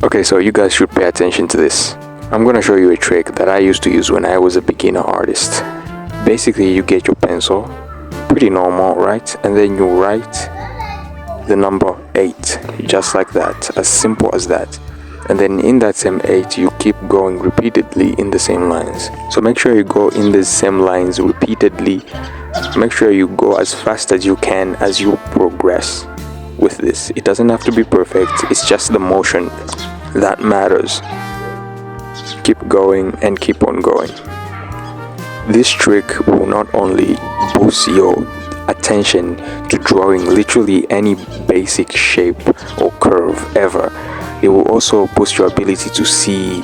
Okay, so you guys should pay attention to this. I'm gonna show you a trick that I used to use when I was a beginner artist. Basically, you get your pencil, pretty normal, right? And then you write the number 8, just like that, as simple as that. And then in that same 8, you keep going repeatedly in the same lines. So make sure you go in the same lines repeatedly. Make sure you go as fast as you can as you progress with this. It doesn't have to be perfect, it's just the motion that matters. Keep going and keep on going. This trick will not only boost your attention to drawing literally any basic shape or curve ever, it will also boost your ability to see,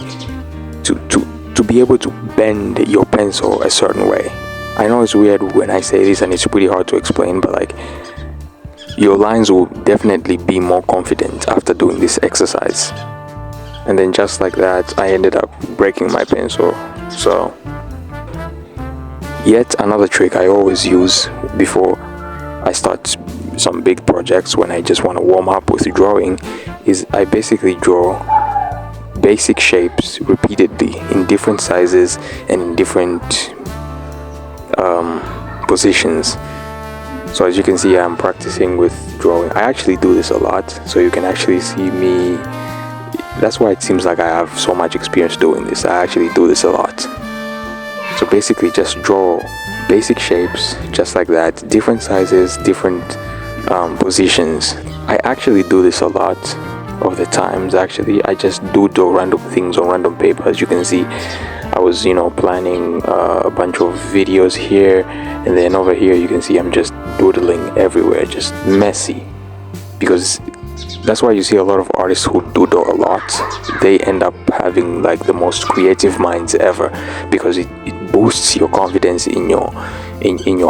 to be able to bend your pencil a certain way. I know it's weird when I say this and it's pretty hard to explain, but like, your lines will definitely be more confident after doing this exercise. And then just like that, I ended up breaking my pencil. So yet another trick I always use before I start some big projects, when I just want to warm up with drawing, is I basically draw basic shapes repeatedly in different sizes and in different positions. So as you can see, I'm practicing with drawing. I actually do this a lot, so you can actually see me. That's why it seems like I have so much experience doing this. I actually do this a lot. So basically just draw basic shapes just like that, different sizes, different positions. I actually do this a lot of the times. Actually, I just do random things on random paper. As you can see, I was planning a bunch of videos here, and then over here you can see I'm just doodling everywhere, just messy, because that's why you see a lot of artists who doodle a lot. They end up having like the most creative minds ever, because it boosts your confidence in your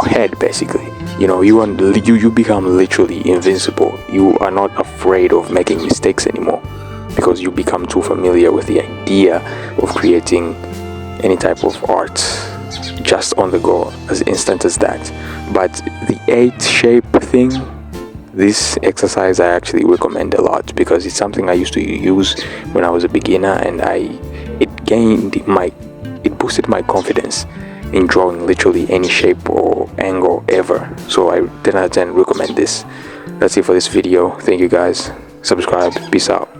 head. Basically, you become literally invincible. You are not afraid of making mistakes anymore, because you become too familiar with the idea of creating any type of art just on the go, as instant as that. But the 8 shape thing, this exercise I actually recommend a lot, because it's something I used to use when I was a beginner, and it boosted my confidence in drawing literally any shape or angle ever. So I 10 out of 10 recommend this. That's it for this video. Thank you guys. Subscribe. Peace out.